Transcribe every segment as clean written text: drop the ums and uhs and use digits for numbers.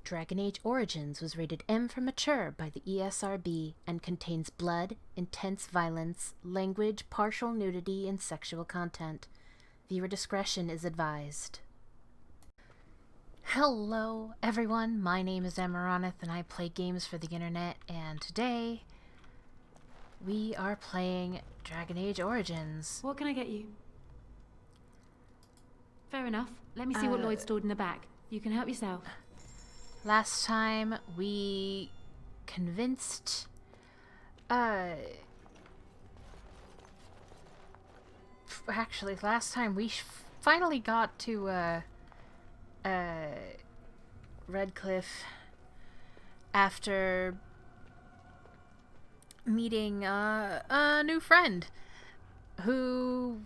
Dragon Age Origins was rated M for mature by the ESRB and contains blood, intense violence, language, partial nudity, and sexual content. Viewer discretion is advised. Hello everyone, my name is Amaronith and I play games for the internet, and today we are playing Dragon Age Origins. What can I get you? Fair enough. Let me see what Lloyd stored in the back. You can help yourself. Last time we convinced actually last time we finally got to Redcliffe after meeting a new friend who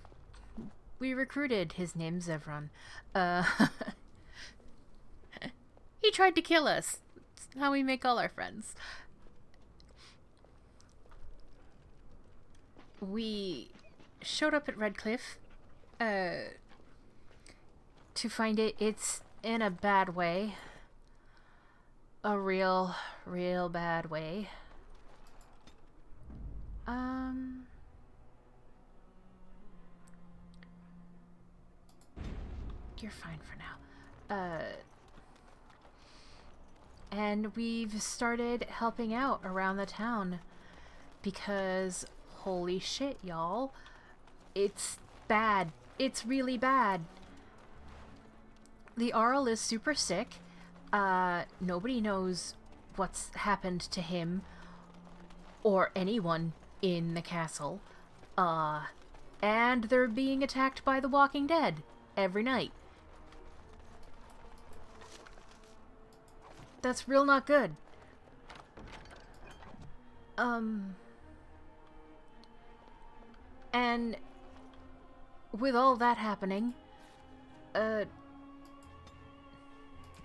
we recruited. His name's Zevron. He tried to kill us. It's how we make all our friends. We showed up at Redcliffe to find it's in a bad way. A real bad way. You're fine for now. And we've started helping out around the town because holy shit, y'all. It's bad. It's really bad. The Arl is super sick. Nobody knows what's happened to him or anyone in the castle. And they're being attacked by the Walking Dead every night. That's real not good. And with all that happening,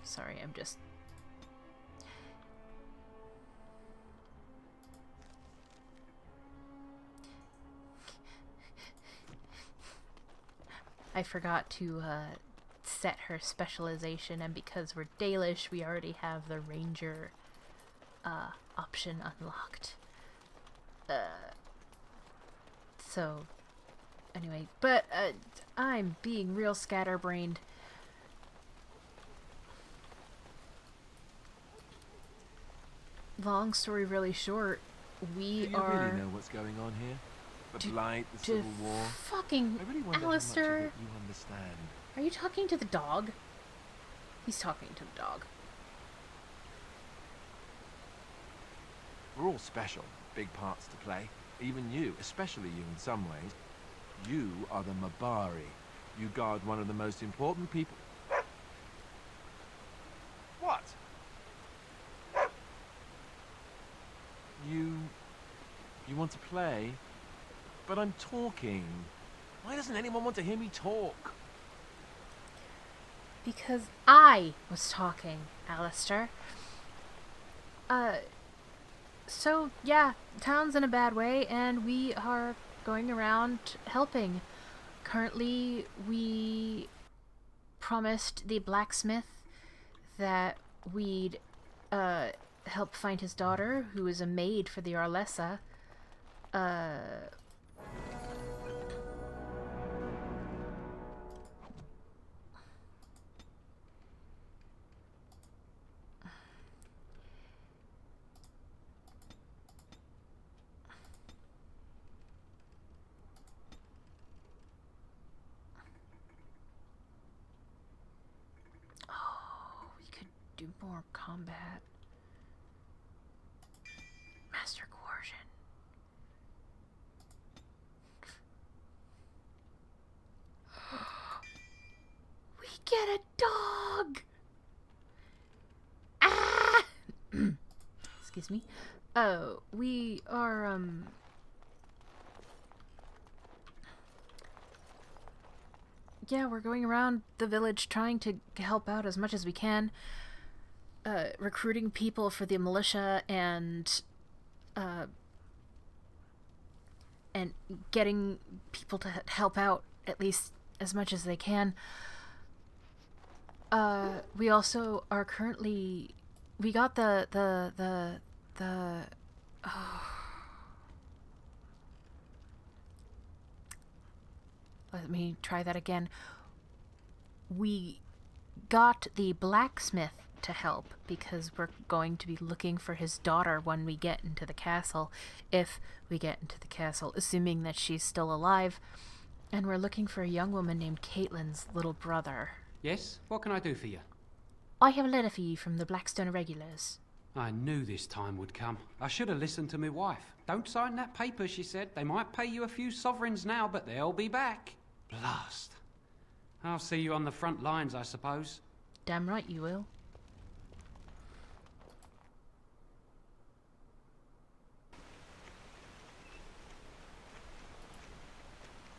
sorry, I'm just... I forgot to, set her specialization, and because we're Dalish, we already have the ranger option unlocked. So anyway, but I'm being real scatterbrained. Long story really short, we Do you are really know what's going on here? The Blight, the Civil War. Fucking I really wonder Alistair. how much of it you understand. Are you talking to the dog? He's talking to the dog. We're all special, big parts to play. Even you, especially you in some ways. You are the Mabari. You guard one of the most important people. What? You want to play? But I'm talking. Why doesn't anyone want to hear me talk? Because I was talking, Alistair. So, yeah, town's in a bad way, and we are going around helping. Currently, we promised the blacksmith that we'd, help find his daughter, who is a maid for the Arlessa. Do more combat. Master coercion. We get a dog! Ah! Excuse me. Oh, we are, yeah, we're going around the village trying to help out as much as we can. Recruiting people for the militia and getting people to help out at least as much as they can. We also are currently we got the let me try that again. We got the blacksmith to help because we're going to be looking for his daughter when we get into the castle, if we get into the castle, assuming that she's still alive. And we're looking for a young woman named Caitlin's little brother. Yes? What can I do for you? I have a letter for you from the Blackstone Irregulars. I knew this time would come. I should have listened to my wife. Don't sign that paper, she said. They might pay you a few sovereigns now, but they'll be back. Blast. I'll see you on the front lines, I suppose. Damn right you will.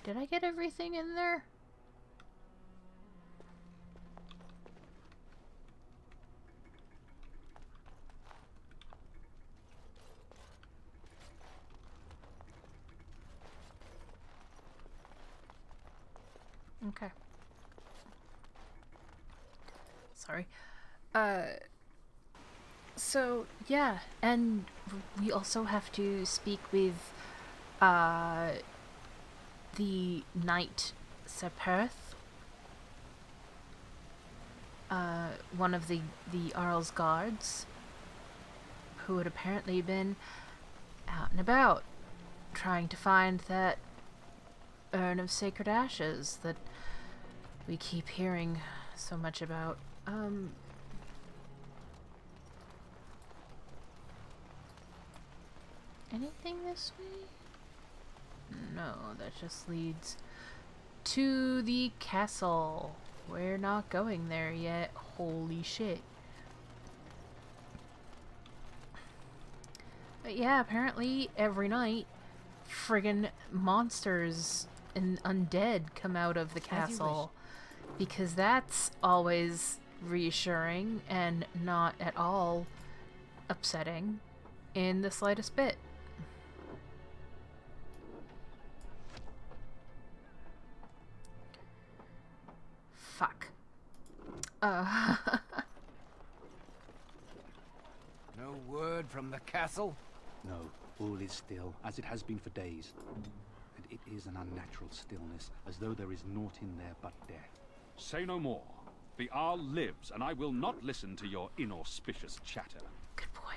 Did I get everything in there? Okay. Sorry. So, yeah, and we also have to speak with, the Knight Seperth, one of the Arl's guards, who had apparently been out and about, trying to find that urn of sacred ashes that we keep hearing so much about. Anything this way? No, that just leads to the castle. We're not going there yet. Holy shit. But yeah, apparently every night friggin' monsters and undead come out of the castle. Because that's always reassuring and not at all upsetting in the slightest bit. Fuck. No word from the castle? No, all is still, as it has been for days. And it is an unnatural stillness, as though there is naught in there but death. Say no more. The Arl lives, and I will not listen to your inauspicious chatter. Good boy.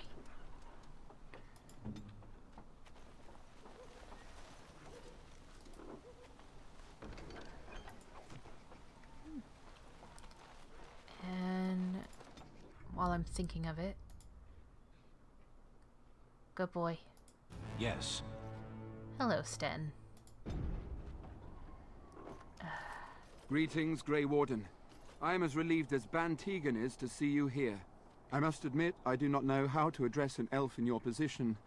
And while I'm thinking of it, good boy. Yes. Hello, Sten. Greetings, Grey Warden. I am as relieved as Ban Tegan is to see you here. I must admit, I do not know how to address an elf in your position.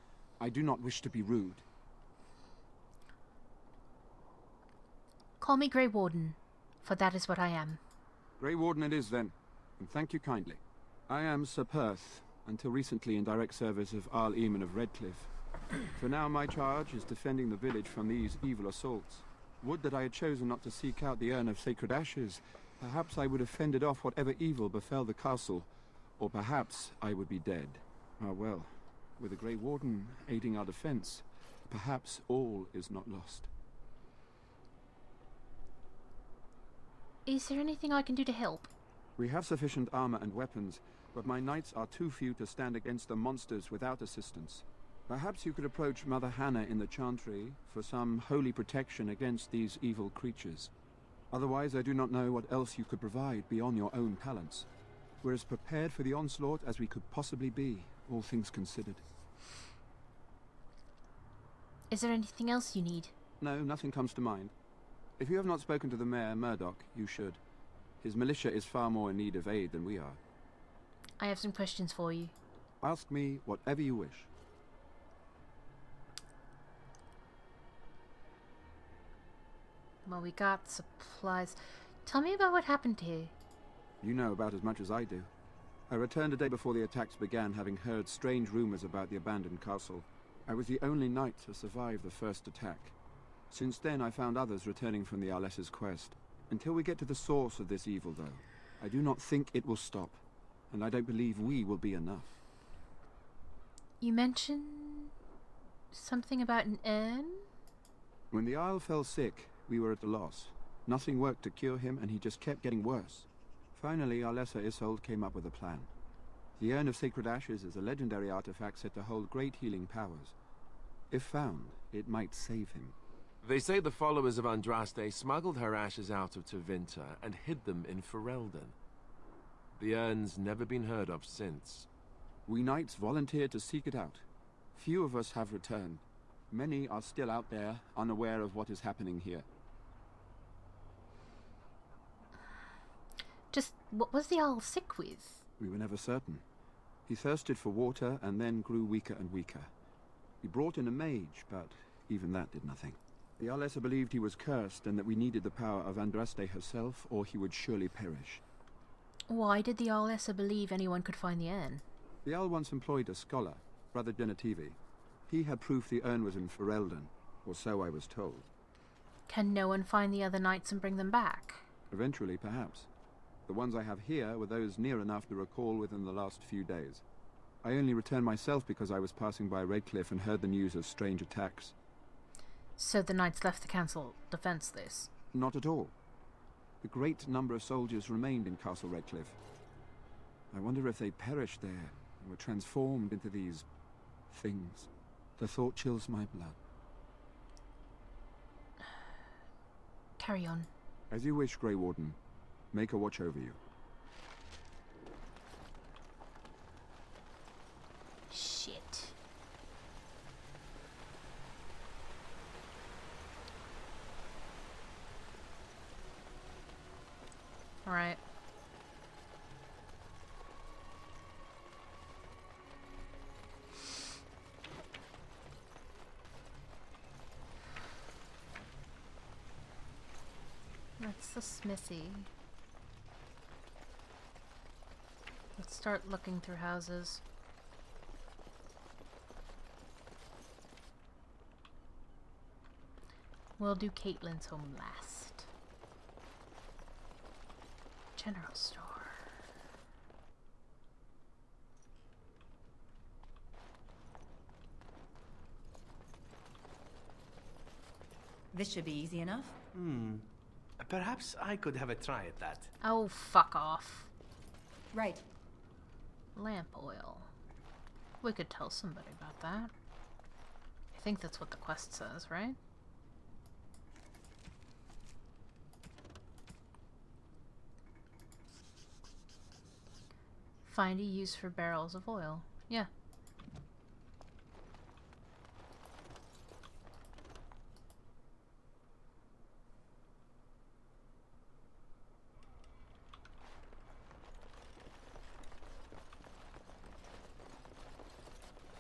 I do not wish to be rude. Call me Grey Warden, for that is what I am. Grey Warden it is then, and thank you kindly. I am Sir Perth, until recently in direct service of Arl Eamon of Redcliffe. For now my charge is defending the village from these evil assaults. Would that I had chosen not to seek out the urn of sacred ashes. Perhaps I would have fended off whatever evil befell the castle, or perhaps I would be dead. Ah well, with the Grey Warden aiding our defense, perhaps all is not lost. Is there anything I can do to help? We have sufficient armor and weapons, but my knights are too few to stand against the monsters without assistance. Perhaps you could approach Mother Hannah in the Chantry for some holy protection against these evil creatures. Otherwise, I do not know what else you could provide beyond your own talents. We're as prepared for the onslaught as we could possibly be, all things considered. Is there anything else you need? No, nothing comes to mind. If you have not spoken to the Mayor, Murdoch, you should. His militia is far more in need of aid than we are. I have some questions for you. Ask me whatever you wish. Well, we got supplies. Tell me about what happened here. You know about as much as I do. I returned a day before the attacks began, having heard strange rumors about the abandoned castle. I was the only knight to survive the first attack. Since then, I found others returning from the Arlessa's quest. Until we get to the source of this evil, though, I do not think it will stop. and I don't believe we will be enough. You mentioned something about an urn? When the Isle fell sick, we were at a loss. Nothing worked to cure him, and he just kept getting worse. Finally, our lesser Isolde came up with a plan. The Urn of Sacred Ashes is a legendary artifact said to hold great healing powers. If found, it might save him. They say the followers of Andraste smuggled her ashes out of Tevinter and hid them in Ferelden. The urn's never been heard of since. We knights volunteered to seek it out. Few of us have returned. Many are still out there, unaware of what is happening here. Just what was the Jarl sick with? We were never certain. He thirsted for water and then grew weaker and weaker. We brought in a mage, but even that did nothing. The Arlessa believed he was cursed and that we needed the power of Andraste herself, or he would surely perish. Why did the Arlessa believe anyone could find the urn? The Jarl once employed a scholar, Brother Genetivi. He had proof the urn was in Ferelden, or so I was told. Can no one find the other knights and bring them back? Eventually, perhaps. The ones I have here were those near enough to recall within the last few days. I only returned myself because I was passing by Redcliffe and heard the news of strange attacks. So the knights left the council defenseless? Not at all. A great number of soldiers remained in Castle Redcliffe. I wonder if they perished there and were transformed into these things. The thought chills my blood. Carry on. As you wish, Grey Warden. Make a watch over you. Shit. Alright. That's the smithy. Let's start looking through houses. We'll do Caitlyn's home last. General store. This should be easy enough. Perhaps I could have a try at that. Oh, fuck off. Right. Lamp oil. We could tell somebody about that. I think that's what the quest says, right? Find a use for barrels of oil. Yeah.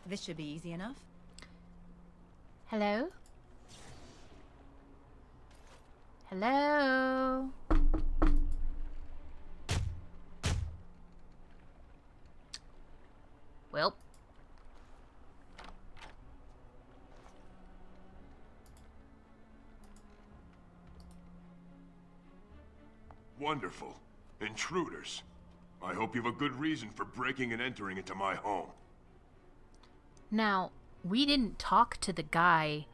This should be easy enough. Hello? Hello? Well. Wonderful. Intruders. I hope you have a good reason for breaking and entering into my home. Now, we didn't talk to the guy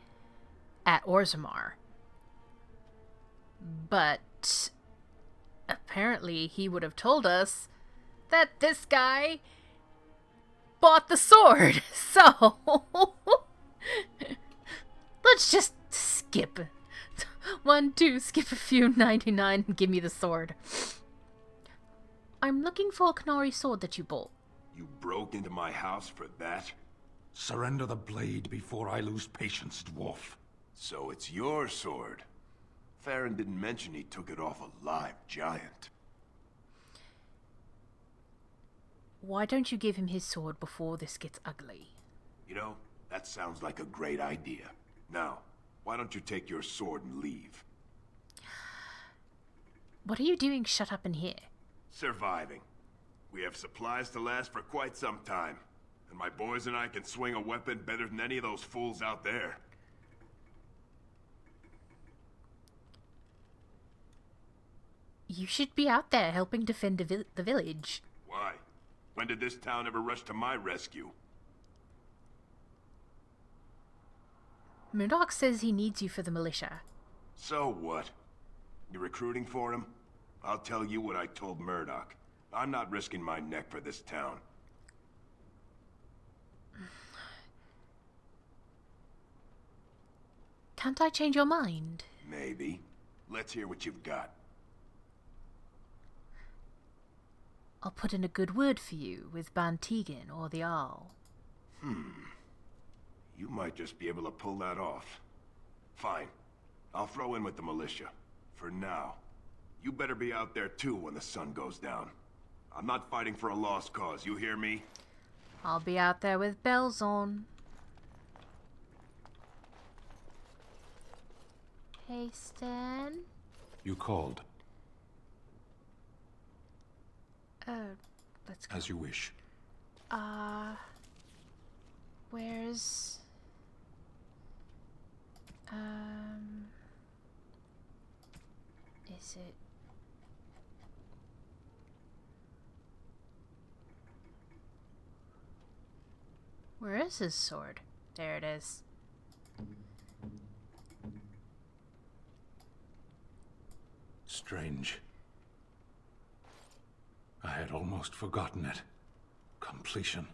at Orzammar. But apparently he would have told us that this guy bought the sword. So let's just skip 1, 2, skip a few 99 and give me the sword. I'm looking for a Canary sword that you bought. You broke into my house for that? Surrender the blade before I lose patience, dwarf. So it's your sword. Farron didn't mention he took it off a live giant. Why don't you give him his sword before this gets ugly? You know, that sounds like a great idea. Now, why don't you take your sword and leave? What are you doing shut up in here? Surviving. We have supplies to last for quite some time. And my boys and I can swing a weapon better than any of those fools out there. You should be out there helping defend the village. Why? When did this town ever rush to my rescue? Murdoch says he needs you for the militia. So what? You're recruiting for him? I'll tell you what I told Murdoch. I'm not risking my neck for this town. Can't I change your mind? Maybe. Let's hear what you've got. I'll put in a good word for you with Bantegan or the Arl. You might just be able to pull that off. Fine. I'll throw in with the militia. For now. You better be out there too when the sun goes down. I'm not fighting for a lost cause, you hear me? I'll be out there with bells on. Hey, Stan. You called. Let's go. As you wish. Where's... Is it... Where is his sword? There it is. Strange. I had almost forgotten it. Completion.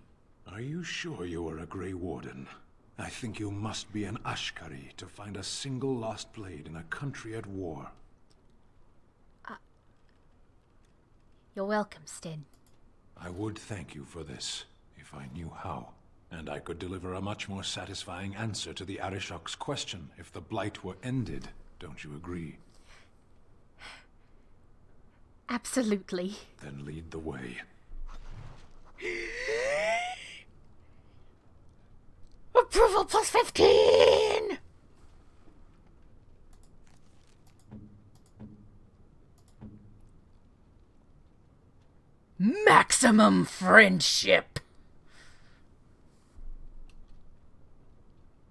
Are you sure you are a Grey Warden? I think you must be an Ashkari to find a single lost blade in a country at war. You're welcome, Stin. I would thank you for this, if I knew how. And I could deliver a much more satisfying answer to the Arishok's question if the Blight were ended. Don't you agree? Absolutely. Then lead the way. Approval plus 15! Maximum friendship!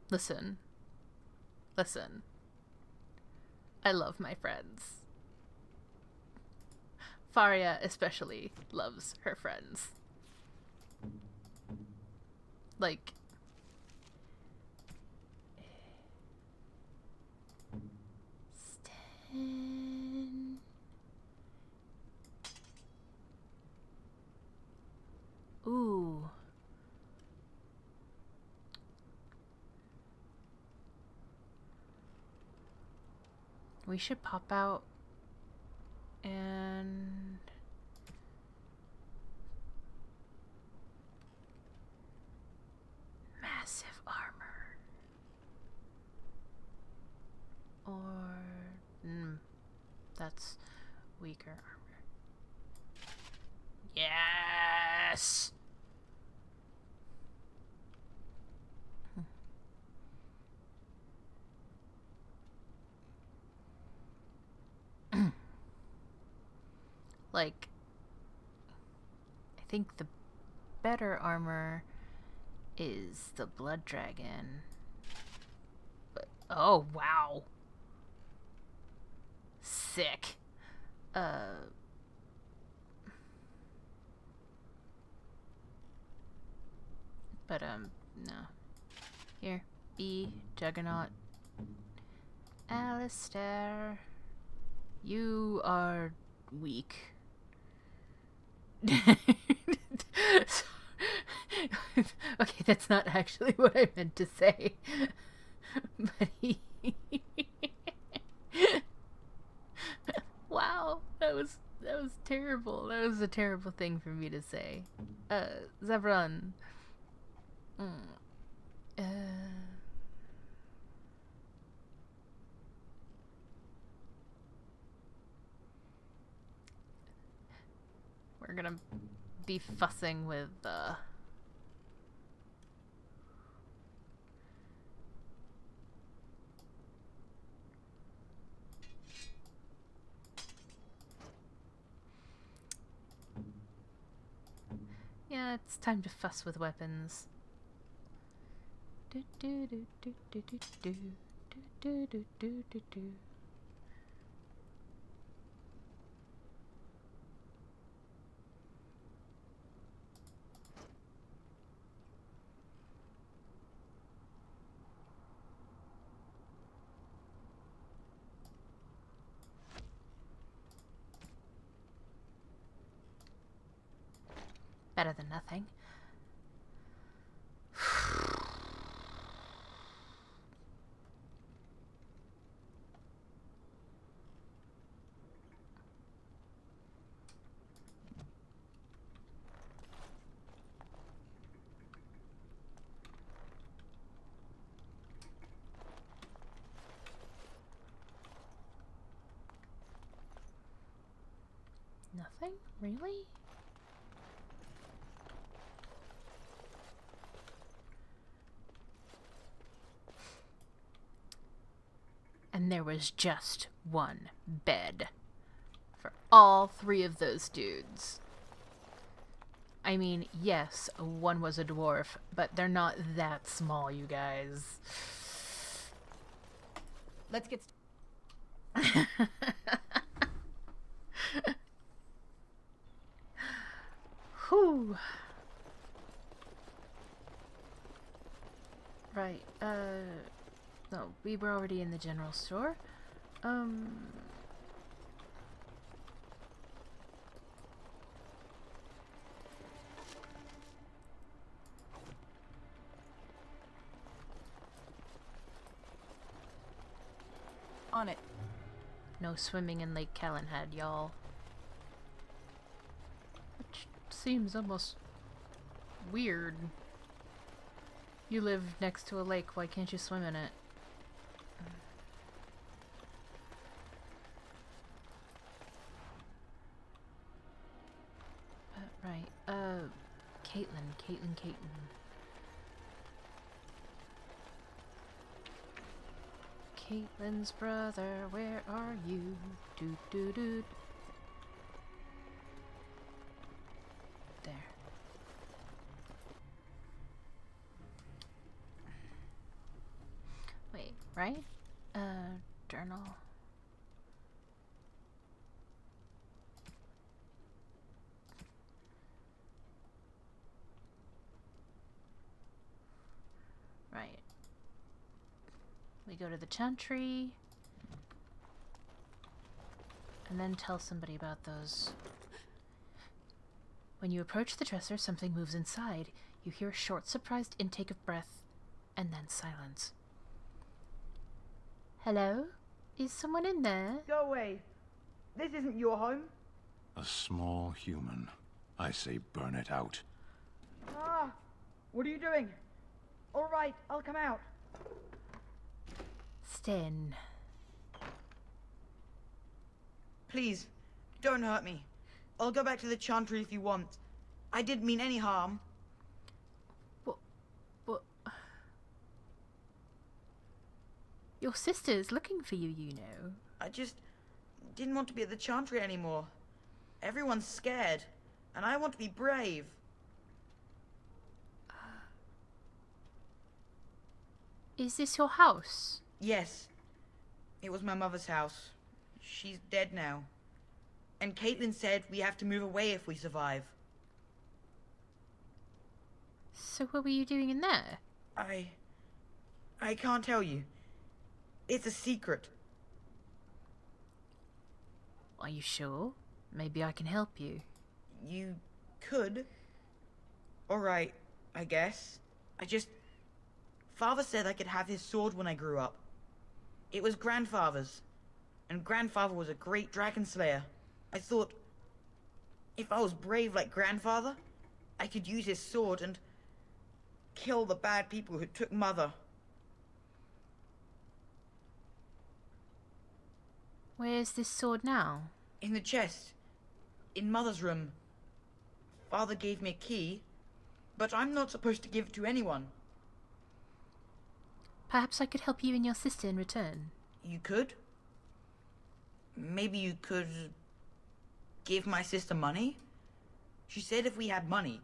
Listen. Listen. I love my friends. Farria especially loves her friends. Like... Stan... Ooh. We should pop out and... Massive armor. Or... that's weaker armor. Yes! Like, I think the better armor is the Blood Dragon. But, oh, wow. Sick. But, no. Here, B, Juggernaut. Alistair. You are weak. Okay, that's not actually what I meant to say. But he... Wow, that was terrible. That was a terrible thing for me to say. Zevran. We're gonna be fussing with, yeah, it's time to fuss with weapons. Do do do do do do do do do do do do. Better than nothing. Nothing? Really? And there was just one bed for all three of those dudes. I mean, yes, one was a dwarf, but they're not that small, you guys. Let's get... Whew. Right, no, we were already in the general store. On it. No swimming in Lake Callanhead, y'all. Which seems almost weird. You live next to a lake, why can't you swim in it? Right, Caitlin. Caitlin's brother, where are you? Doo. There. Wait, right? Journal. Right. We go to the chantry. And then tell somebody about those. When you approach the dresser, something moves inside. You hear a short, surprised intake of breath, and then silence. Hello? Is someone in there? Go away. This isn't your home. A small human. I say burn it out. Ah! What are you doing? All right, I'll come out. Sten. Please, don't hurt me. I'll go back to the chantry if you want. I didn't mean any harm. What? Your sister's looking for you, you know. I just didn't want to be at the chantry anymore. Everyone's scared, and I want to be brave. Is this your house? Yes. It was my mother's house. She's dead now. And Caitlin said we have to move away if we survive. So what were you doing in there? I can't tell you. It's a secret. Are you sure? Maybe I can help you. You could. Alright, I guess. Father said I could have his sword when I grew up. It was Grandfather's. And Grandfather was a great dragon slayer. I thought, if I was brave like Grandfather, I could use his sword and kill the bad people who took Mother. Where's this sword now? In the chest. In Mother's room. Father gave me a key, but I'm not supposed to give it to anyone. Perhaps I could help you and your sister in return. You could? Maybe you could give my sister money? She said if we had money,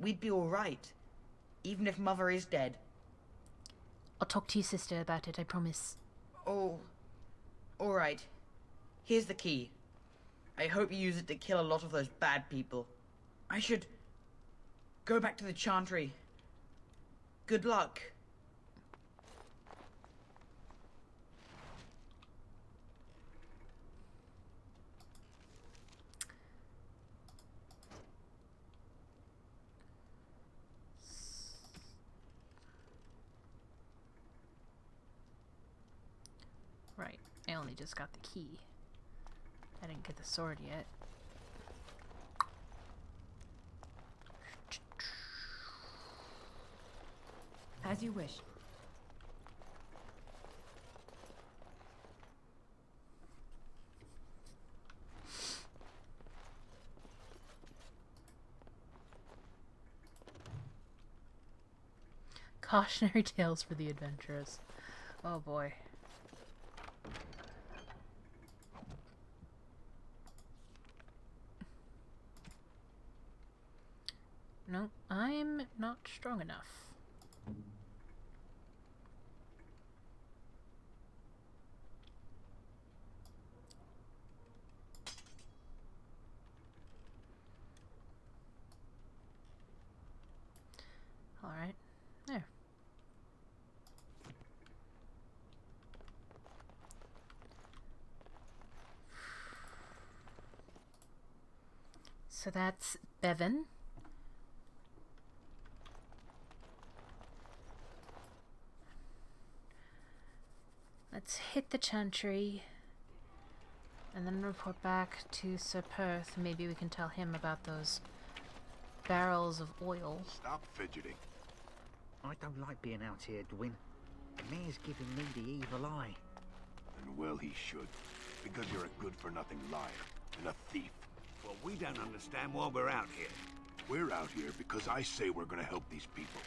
we'd be alright. Even if Mother is dead. I'll talk to your sister about it, I promise. Oh, alright. Here's the key. I hope you use it to kill a lot of those bad people. I should go back to the chantry. Good luck. I only just got the key. I didn't get the sword yet. As you wish. Cautionary tales for the adventurous. Oh boy. No, I'm not strong enough. All right, there. So that's Bevan. Let's hit the chantry and then report back to Sir Perth. Maybe we can tell him about those barrels of oil. Stop fidgeting. I don't like being out here, Dwin. The mayor's giving me the evil eye. And well he should. Because you're a good-for-nothing liar and a thief. Well, we don't understand why we're out here. We're out here because I say we're gonna help these people.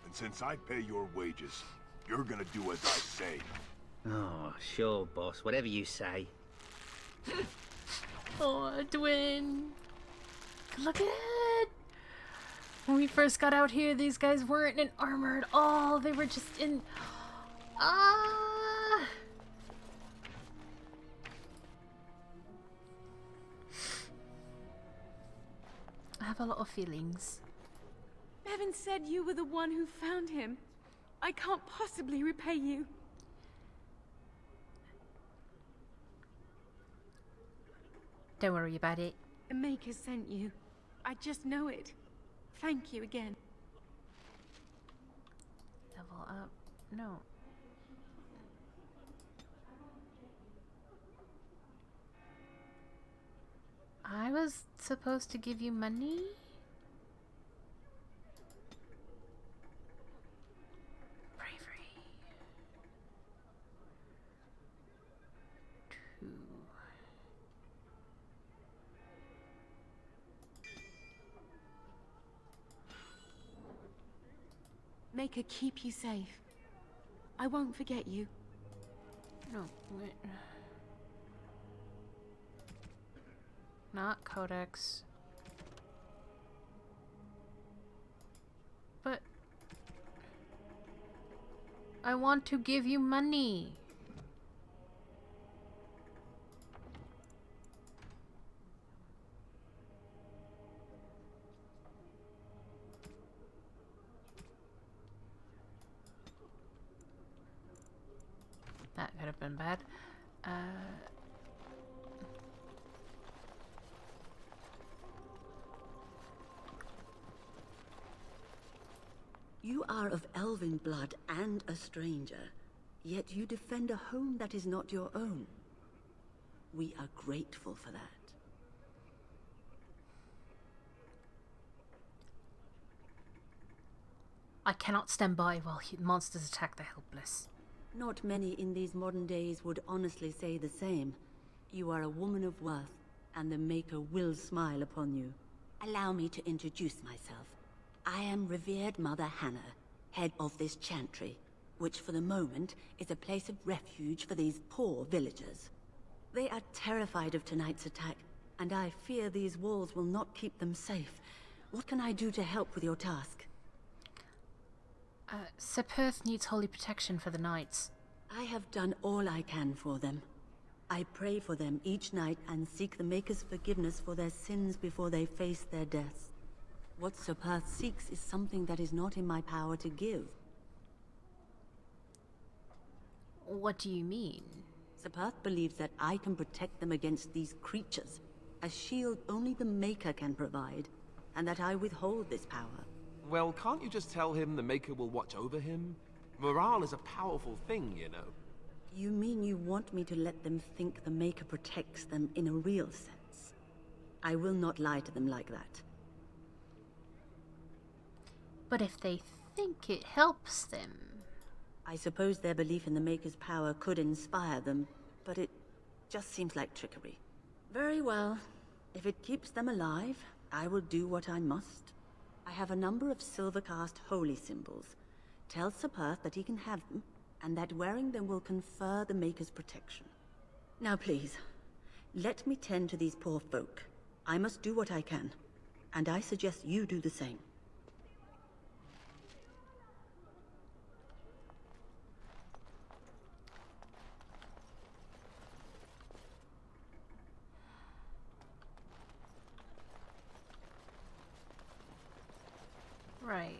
And since I pay your wages, you're gonna do as I say. Oh, sure, boss. Whatever you say. Oh, Dwin. Look at it. When we first got out here, these guys weren't in armor at all. They were just in... Ah! I have a lot of feelings. Bevan said you were the one who found him. I can't possibly repay you. Don't worry about it. A maker sent you. I just know it. Thank you again. Level up. No. I was supposed to give you money? Bravery. 2. Make her keep you safe. I won't forget you. No, wait. Not Codex. But I want to give you money. That could have been bad. You are of elven blood and a stranger, yet you defend a home that is not your own. We are grateful for that. I cannot stand by while monsters attack the helpless. Not many in these modern days would honestly say the same. You are a woman of worth, and the Maker will smile upon you. Allow me to introduce myself. I am revered Mother Hannah, head of this chantry, which for the moment is a place of refuge for these poor villagers. They are terrified of tonight's attack, and I fear these walls will not keep them safe. What can I do to help with your task? Sir Perth needs holy protection for the knights. I have done all I can for them. I pray for them each night and seek the Maker's forgiveness for their sins before they face their deaths. What Sir Perth seeks is something that is not in my power to give. What do you mean? Sir Perth believes that I can protect them against these creatures, a shield only the Maker can provide, and that I withhold this power. Well, can't you just tell him the Maker will watch over him? Morale is a powerful thing, you know. You mean you want me to let them think the Maker protects them in a real sense? I will not lie to them like that. But if they think it helps them... I suppose their belief in the Maker's power could inspire them, but it just seems like trickery. Very well. If it keeps them alive, I will do what I must. I have a number of silver-cast holy symbols. Tell Sir Perth that he can have them, and that wearing them will confer the Maker's protection. Now please, let me tend to these poor folk. I must do what I can, and I suggest you do the same. Right,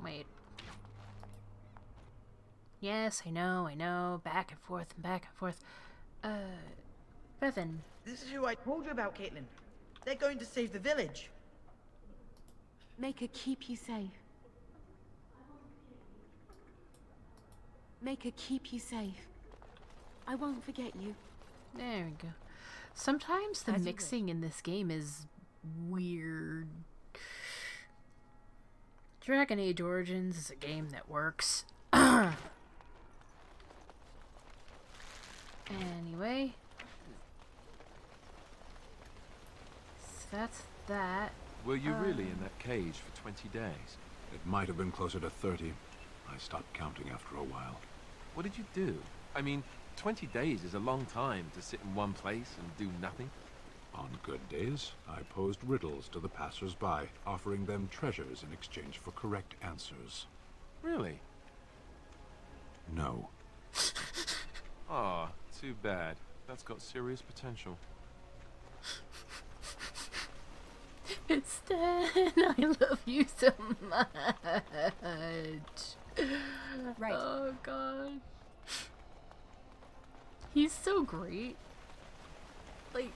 wait. Yes, I know. Back and forth and back and forth. Bevan. This is who I told you about, Caitlin. They're going to save the village. Maker keep you safe. Maker keep you safe. I won't forget you. There we go. Sometimes the mixing in this game is weird. Dragon Age Origins is a game that works. Anyway. So that's that. Were you really in that cage for 20 days? It might have been closer to 30. I stopped counting after a while. What did you do? I mean, 20 days is a long time to sit in one place and do nothing. On good days, I posed riddles to the passers-by, offering them treasures in exchange for correct answers. Really? No. Ah, too bad. That's got serious potential. Stan, I love you so much. Right. Oh god. He's so great. Like,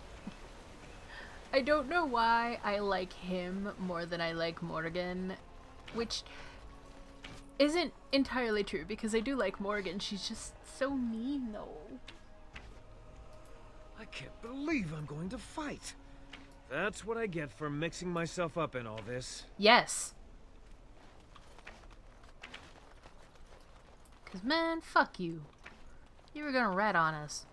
I don't know why I like him more than I like Morgan, which isn't entirely true because I do like Morgan. She's just so mean though. I can't believe I'm going to fight. That's what I get for mixing myself up in all this. Yes. Cause man, fuck you. You were gonna rat on us.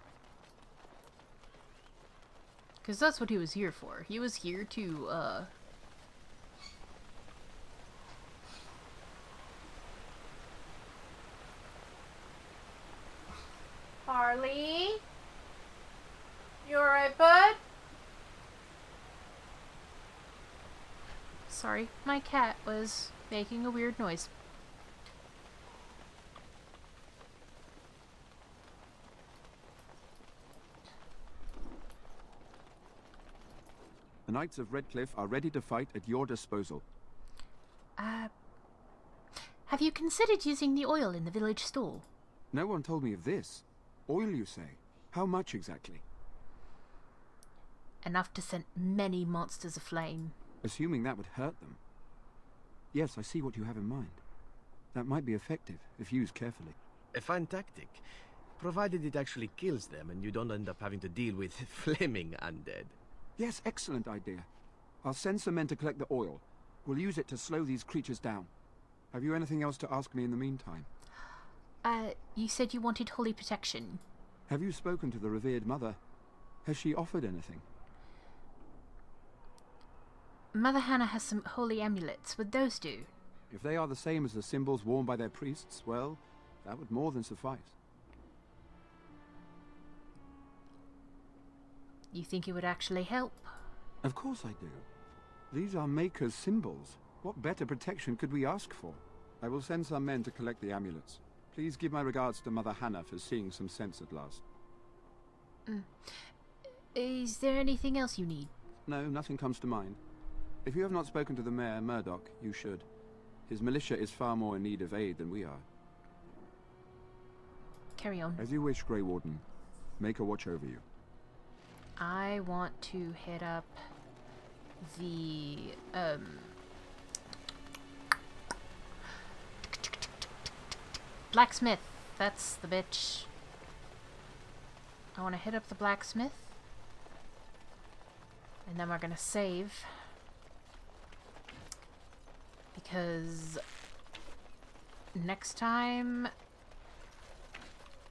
Cause that's what he was here for. He was here to, Harley? You alright, bud? Sorry, my cat was making a weird noise. The Knights of Redcliffe are ready to fight at your disposal. Have you considered using the oil in the village store? No one told me of this. Oil, you say? How much exactly? Enough to set many monsters aflame. Assuming that would hurt them. Yes, I see what you have in mind. That might be effective, if used carefully. A fine tactic, provided it actually kills them and you don't end up having to deal with flaming undead. Yes, excellent idea. I'll send some men to collect the oil. We'll use it to slow these creatures down. Have you anything else to ask me in the meantime? You said you wanted holy protection. Have you spoken to the revered mother? Has she offered anything? Mother Hannah has some holy amulets. Would those do? If they are the same as the symbols worn by their priests, well, that would more than suffice. You think it would actually help? Of course I do. These are Maker's symbols. What better protection could we ask for? I will send some men to collect the amulets. Please give my regards to Mother Hannah for seeing some sense at last. Is there anything else you need? No, nothing comes to mind. If you have not spoken to the Mayor, Murdoch, you should. His militia is far more in need of aid than we are. Carry on. As you wish, Grey Warden. Maker watch over you. I want to hit up the blacksmith. That's the bitch. I want to hit up the blacksmith. And then we're gonna save. Because next time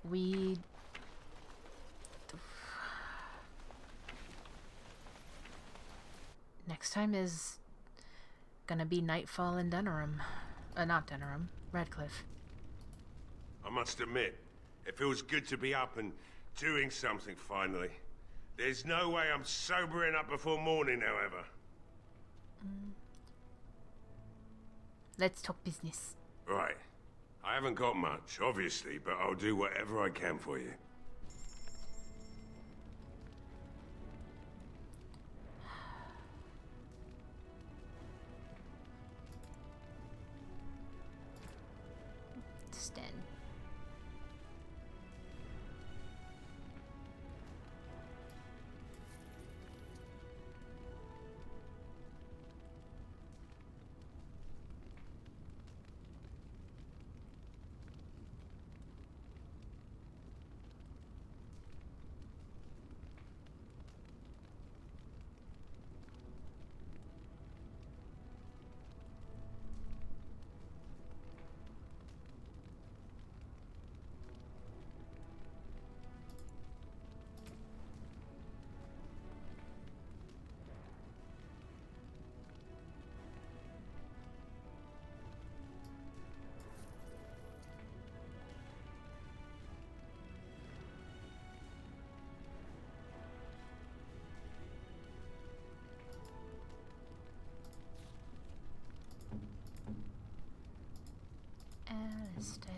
we next time is gonna be nightfall in Denerim. Not Denerim, Redcliffe. I must admit, it feels good to be up and doing something finally. There's no way I'm sobering up before morning, however. Let's talk business. Right. I haven't got much, obviously, but I'll do whatever I can for you. Sten. Alistair.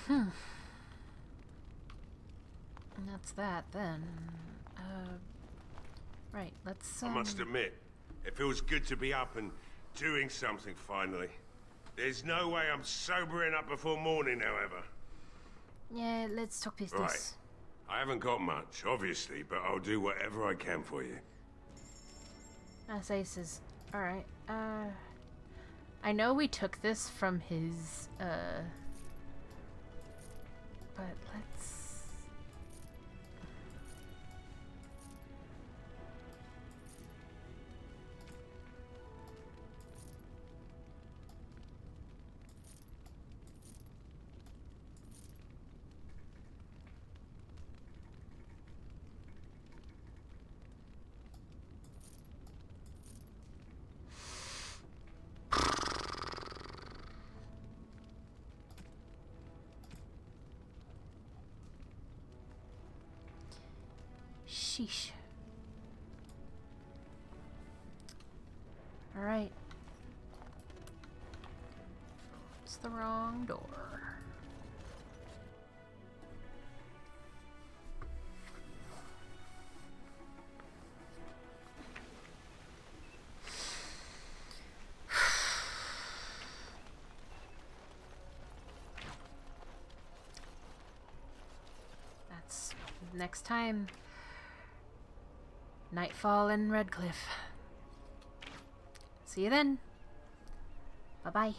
And that's that then. Right, let's I must admit, it feels good to be up and doing something finally. There's no way I'm sobering up before morning, however. Yeah, let's talk business. Right. I haven't got much, obviously, but I'll do whatever I can for you. That's aces. Alright, I know we took this from his, but let's... Sheesh. Alright. It's the wrong door. That's next time. Nightfall in Redcliffe. See you then. Bye-bye.